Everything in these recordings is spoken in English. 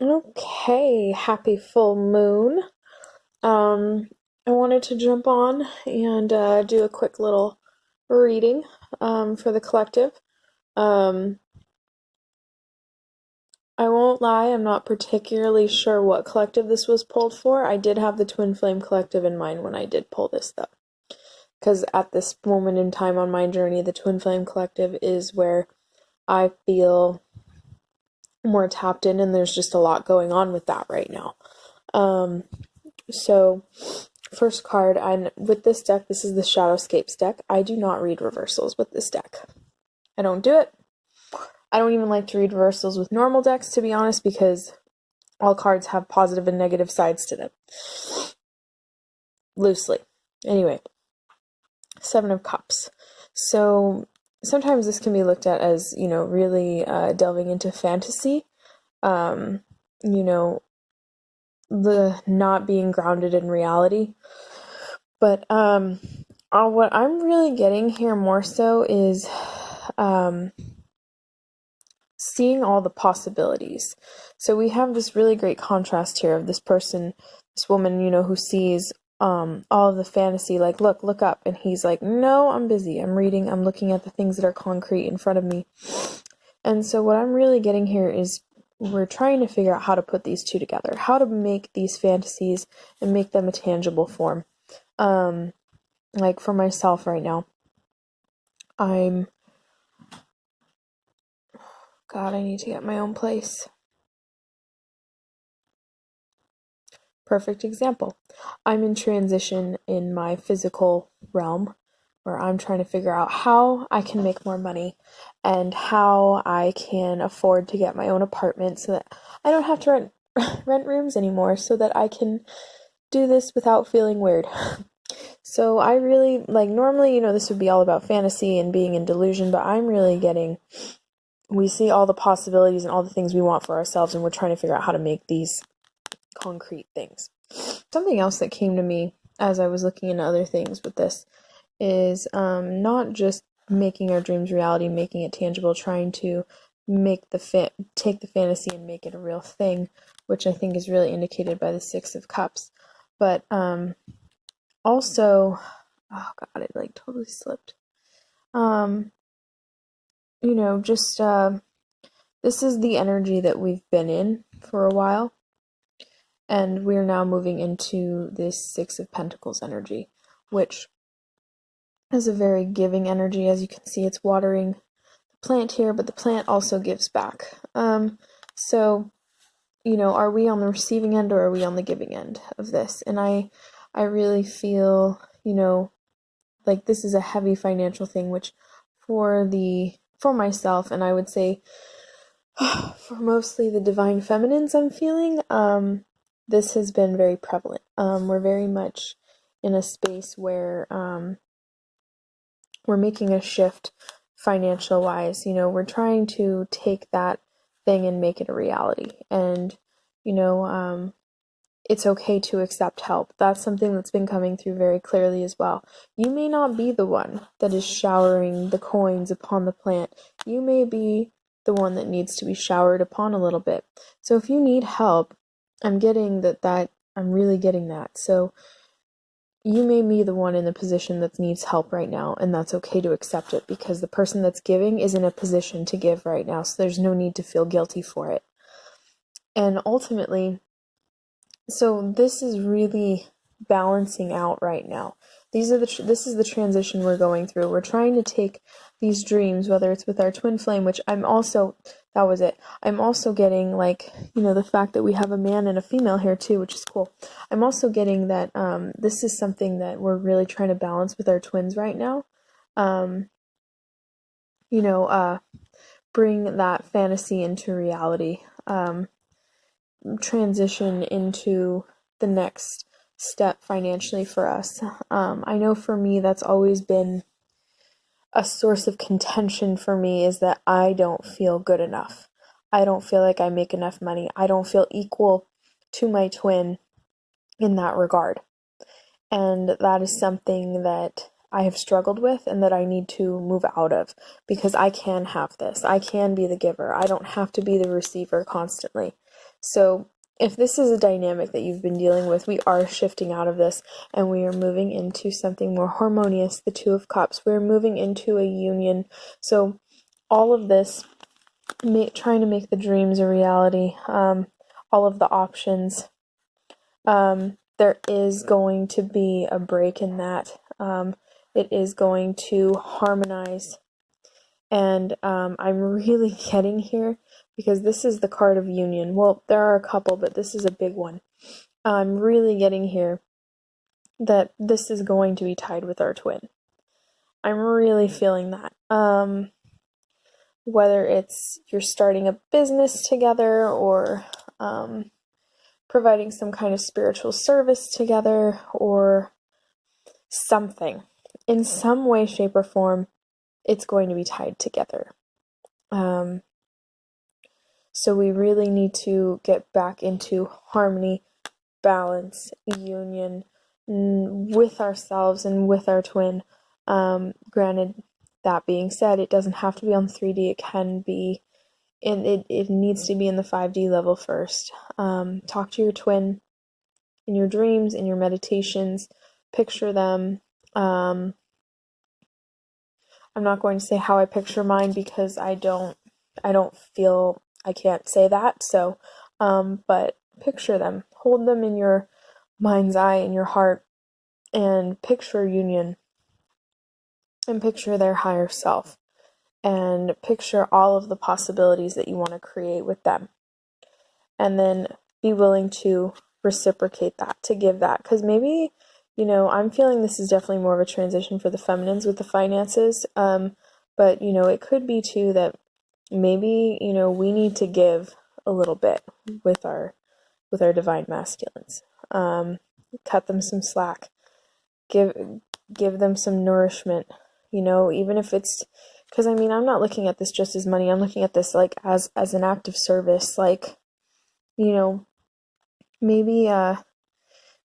Okay, happy full moon. Um, I wanted to jump on and do a quick little reading for the collective. Um, I won't lie, I'm not particularly sure what collective this was pulled for. I did have the Twin Flame Collective in mind when I did pull this, though. Because at this moment in time on my journey, the Twin Flame Collective is where I feel more tapped in, and there's just a lot going on with that right now. So first card, and with this deck, this is the Shadowscapes deck. I do not read reversals with this deck. I don't do it. I don't even like to read reversals with normal decks, to be honest, because all cards have positive and negative sides to them. Loosely. Anyway, Seven of Cups. So sometimes this can be looked at as, really delving into fantasy. You know, the not being grounded in reality. But what I'm really getting here more so is seeing all the possibilities. So we have this really great contrast here of this person, this woman, who sees all of the fantasy, like, look up, and he's like, no, I'm busy, I'm reading, I'm looking at the things that are concrete in front of me. And so what I'm really getting here is we're trying to figure out how to put these two together, how to make these fantasies and make them a tangible form. Like for myself right now, God, I need to get my own place. Perfect example. I'm in transition in my physical realm where I'm trying to figure out how I can make more money and how I can afford to get my own apartment so that I don't have to rent rooms anymore, so that I can do this without feeling weird. So I really, like, normally, this would be all about fantasy and being in delusion, but I'm really getting, we see all the possibilities and all the things we want for ourselves, and we're trying to figure out how to make these concrete things. Something else that came to me as I was looking into other things with this is not just making our dreams reality, making it tangible, trying to take the fantasy and make it a real thing, which I think is really indicated by the Six of Cups. But also, oh god, it like totally slipped. Just this is the energy that we've been in for a while, and we're now moving into this Six of Pentacles energy, which is a very giving energy. As you can see, it's watering the plant here, but the plant also gives back. So, are we on the receiving end or are we on the giving end of this? And I really feel, like this is a heavy financial thing, which for myself, and I would say for mostly the divine feminines I'm feeling, this has been very prevalent. We're very much in a space where we're making a shift financial wise. We're trying to take that thing and make it a reality. And, it's okay to accept help. That's something that's been coming through very clearly as well. You may not be the one that is showering the coins upon the plant. You may be the one that needs to be showered upon a little bit. So if you need help, I'm getting I'm really getting that. So you may be the one in the position that needs help right now, and that's okay to accept it, because the person that's giving is in a position to give right now, so there's no need to feel guilty for it. And ultimately, so this is really balancing out right now. This is the transition we're going through. We're trying to take these dreams, whether it's with our twin flame, which I'm also getting, like, the fact that we have a man and a female here too, which is cool. I'm also getting that this is something that we're really trying to balance with our twins right now. Bring that fantasy into reality. Transition into the next step financially for us. I know for me that's always been a source of contention for me, is that I don't feel good enough. I don't feel like I make enough money. I don't feel equal to my twin in that regard. And that is something that I have struggled with and that I need to move out of, because I can have this. I can be the giver. I don't have to be the receiver constantly. So if this is a dynamic that you've been dealing with, we are shifting out of this and we are moving into something more harmonious, the Two of Cups. We're moving into a union. So all of this, trying to make the dreams a reality, all of the options, there is going to be a break in that. It is going to harmonize. And I'm really getting here, because this is the card of union. Well, there are a couple, but this is a big one. I'm really getting here that this is going to be tied with our twin. I'm really feeling that. Whether it's you're starting a business together, or providing some kind of spiritual service together, or something. In some way, shape, or form, it's going to be tied together. So we really need to get back into harmony, balance, union with ourselves and with our twin. Granted, that being said, it doesn't have to be on 3D. It can be, and it needs to be in the 5D level first. Talk to your twin in your dreams, in your meditations. Picture them. I'm not going to say how I picture mine, because I don't feel I can't say that. So, but picture them, hold them in your mind's eye, in your heart, and picture union, and picture their higher self, and picture all of the possibilities that you want to create with them. And then be willing to reciprocate that, to give that. Because maybe, I'm feeling this is definitely more of a transition for the feminines with the finances. But, it could be too that maybe, we need to give a little bit with our divine masculines. Cut them some slack. Give them some nourishment. Even if it's, because I'm not looking at this just as money. I'm looking at this like as an act of service. Like, maybe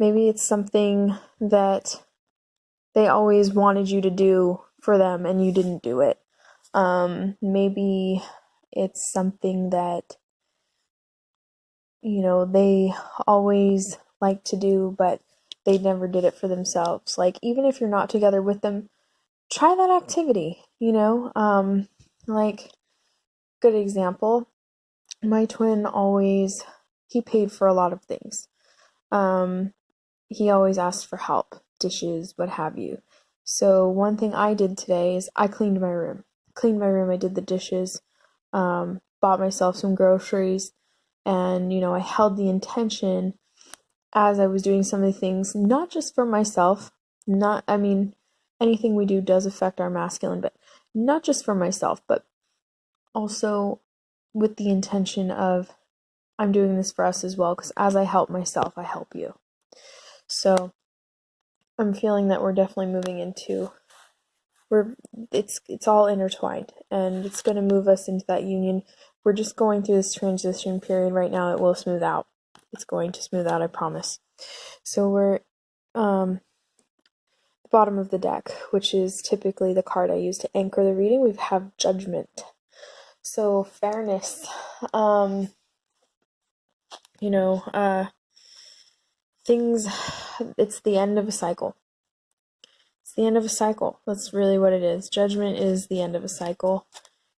it's something that they always wanted you to do for them and you didn't do it. Maybe it's something that, they always like to do, but they never did it for themselves. Like, even if you're not together with them, try that activity, like, good example, my twin he paid for a lot of things. He always asked for help, dishes, what have you. So one thing I did today is I cleaned my room. I did the dishes, bought myself some groceries, and, I held the intention as I was doing some of the things, not just for myself, anything we do does affect our masculine, but not just for myself, but also with the intention of, I'm doing this for us as well, because as I help myself, I help you. So I'm feeling that we're definitely moving into, it's all intertwined, and it's going to move us into that union. We're just going through this transition period right now. It will smooth out. It's going to smooth out, I promise. So we're the bottom of the deck, which is typically the card I use to anchor the reading. We have Judgment. So fairness, things, it's the end of a cycle. It's the end of a cycle. That's really what it is. Judgment is the end of a cycle.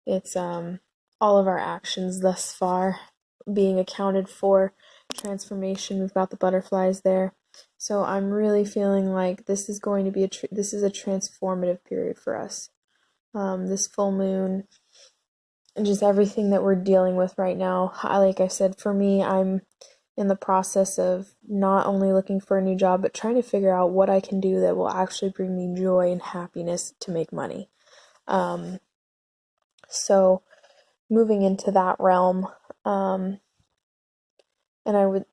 It's all of our actions thus far being accounted for. Transformation, we've got the butterflies there. So I'm really feeling like this is going to be this is a transformative period for us. This full moon, and just everything that we're dealing with right now. Like I said, for me, I'm in the process of not only looking for a new job, but trying to figure out what I can do that will actually bring me joy and happiness to make money. So moving into that realm, and I would,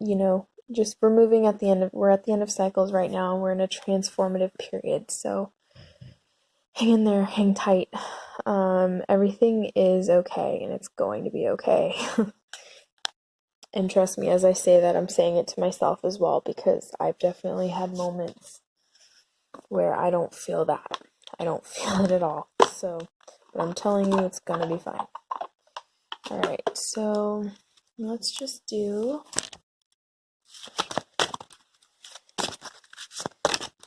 just we're at the end of cycles right now, and we're in a transformative period. So hang in there, hang tight. Everything is okay, and it's going to be okay. And trust me, as I say that, I'm saying it to myself as well, because I've definitely had moments where I don't feel that. I don't feel it at all. So, but I'm telling you, it's gonna be fine. Alright, so let's just do,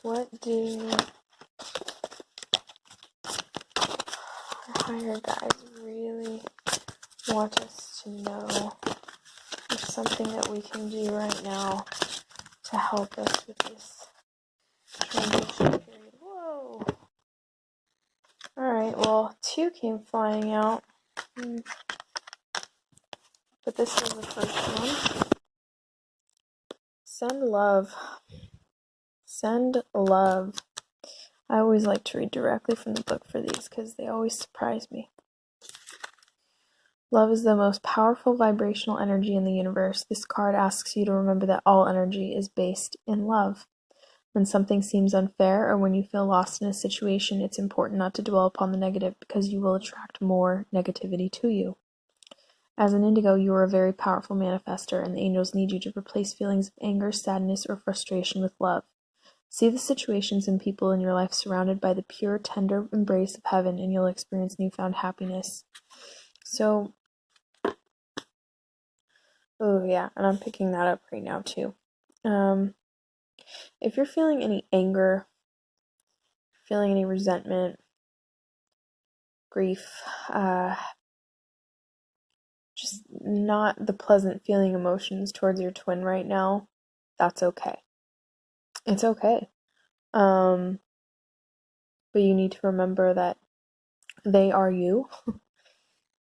what do our higher guides really want us to know? There's something that we can do right now to help us with this transition period. Whoa! Alright, well, 2 came flying out. But this is the first one. Send love. Send love. I always like to read directly from the book for these because they always surprise me. Love is the most powerful vibrational energy in the universe. This card asks you to remember that all energy is based in love. When something seems unfair or when you feel lost in a situation, it's important not to dwell upon the negative because you will attract more negativity to you. As an indigo, you are a very powerful manifester, and the angels need you to replace feelings of anger, sadness, or frustration with love. See the situations and people in your life surrounded by the pure, tender embrace of heaven, and you'll experience newfound happiness. So, oh yeah, and I'm picking that up right now too. If you're feeling any anger, feeling any resentment, grief, just not the pleasant feeling emotions towards your twin right now, that's okay. It's okay. But you need to remember that they are you.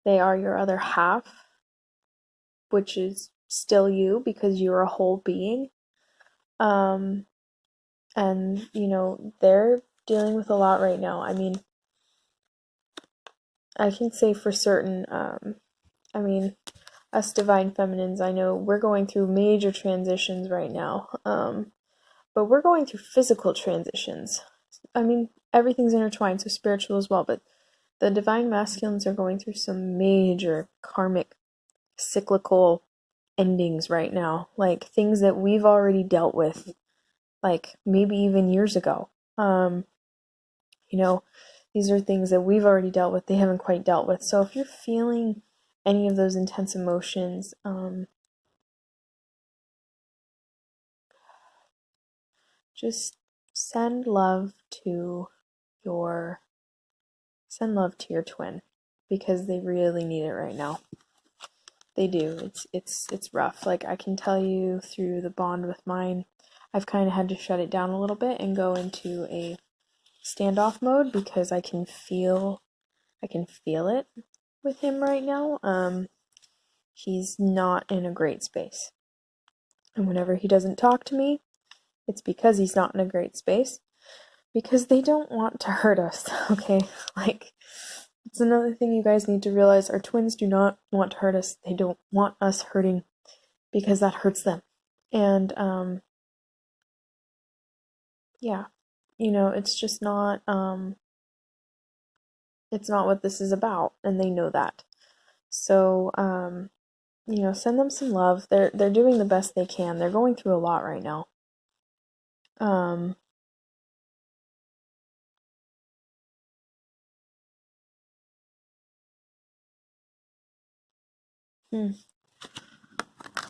They are your other half, which is still you because you're a whole being. And, they're dealing with a lot right now. I mean, I can say for certain, us divine feminines, I know we're going through major transitions right now. But we're going through physical transitions. I mean, everything's intertwined, so spiritual as well, but the divine masculines are going through some major karmic, cyclical endings right now. Like, things that we've already dealt with, like, maybe even years ago. These are things that we've already dealt with, they haven't quite dealt with. So if you're feeling any of those intense emotions, just send love to your twin because they really need it right now. They do. It's rough. Like, I can tell you through the bond with mine, I've kind of had to shut it down a little bit and go into a standoff mode because I can feel it with him right now. He's not in a great space. And whenever he doesn't talk to me, it's because he's not in a great space. Because they don't want to hurt us, okay? Like, it's another thing you guys need to realize. Our twins do not want to hurt us. They don't want us hurting because that hurts them. And, yeah. It's just not, it's not what this is about, and they know that. So, send them some love. They're doing the best they can. They're going through a lot right now.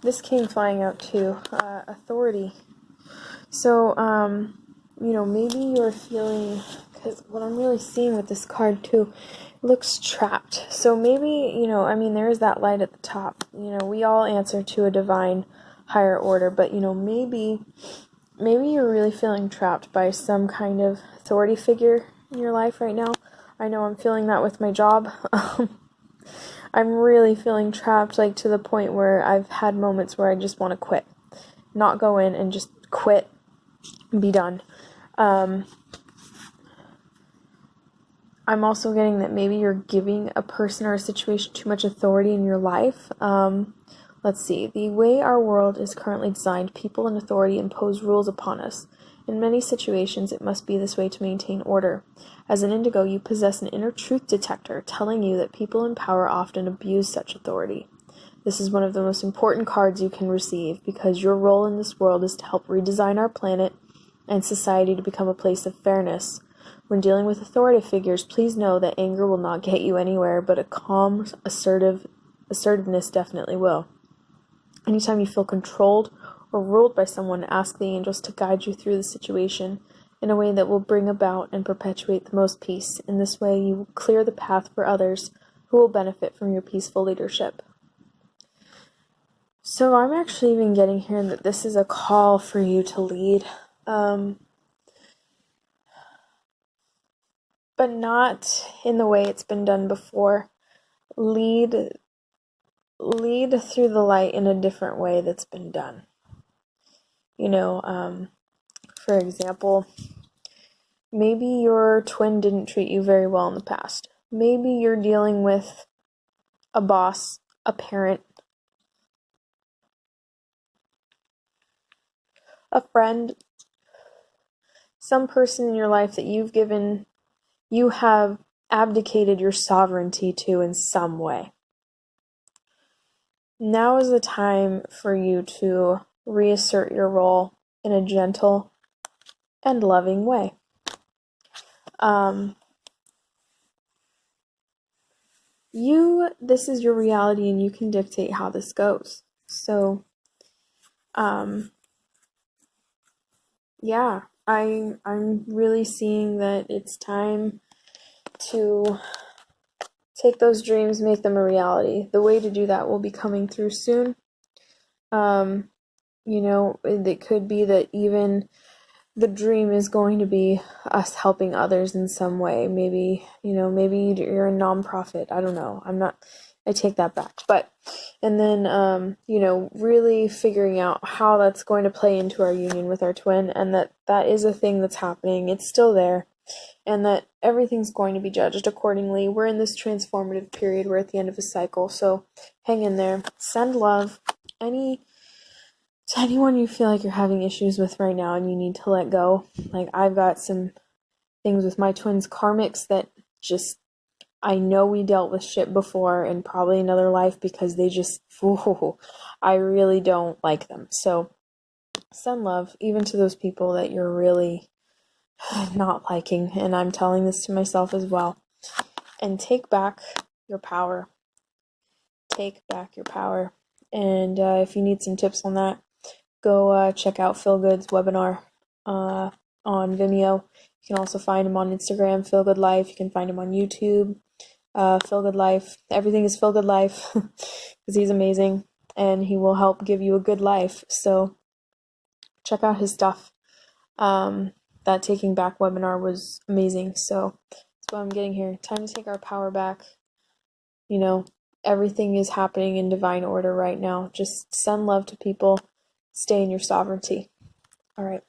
This came flying out too. Authority. So, maybe you're feeling, because what I'm really seeing with this card too, it looks trapped. So maybe, there is that light at the top. We all answer to a divine higher order, but, maybe you're really feeling trapped by some kind of authority figure in your life right now. I know I'm feeling that with my job. I'm really feeling trapped, like, to the point where I've had moments where I just want to quit. Not go in and just quit and be done. I'm also getting that maybe you're giving a person or a situation too much authority in your life. Let's see. The way our world is currently designed, people in authority impose rules upon us. In many situations, it must be this way to maintain order. As an indigo, you possess an inner truth detector, telling you that people in power often abuse such authority. This is one of the most important cards you can receive, because your role in this world is to help redesign our planet and society to become a place of fairness. When dealing with authoritative figures, please know that anger will not get you anywhere, but a calm, assertiveness definitely will. Anytime you feel controlled or ruled by someone, ask the angels to guide you through the situation in a way that will bring about and perpetuate the most peace. In this way, you will clear the path for others who will benefit from your peaceful leadership. So I'm actually even getting here that this is a call for you to lead, but not in the way it's been done before. Lead through the light in a different way that's been done. For example, maybe your twin didn't treat you very well in the past. Maybe you're dealing with a boss, a parent, a friend, some person in your life that you have abdicated your sovereignty to in some way. Now is the time for you to reassert your role in a gentle and loving way. This is your reality and you can dictate how this goes. So, yeah, I'm really seeing that it's time to take those dreams, make them a reality. The way to do that will be coming through soon. It could be that even the dream is going to be us helping others in some way. Maybe you're a nonprofit. I don't know. I take that back. And then, really figuring out how that's going to play into our union with our twin, and that is a thing that's happening. It's still there, and that everything's going to be judged accordingly. We're in this transformative period. We're at the end of a cycle, so hang in there. Send love. To anyone you feel like you're having issues with right now and you need to let go. Like, I've got some things with my twins karmics that just, I know we dealt with shit before in probably another life because they just, I really don't like them. So send love even to those people that you're really not liking. And I'm telling this to myself as well. And take back your power. Take back your power. And if you need some tips on that, go check out Phil Good's webinar on Vimeo. You can also find him on Instagram, Phil Good Life. You can find him on YouTube, Phil Good Life. Everything is Phil Good Life because he's amazing and he will help give you a good life. So check out his stuff. That Taking Back webinar was amazing. So that's what I'm getting here. Time to take our power back. Everything is happening in divine order right now. Just send love to people. Stay in your sovereignty. All right.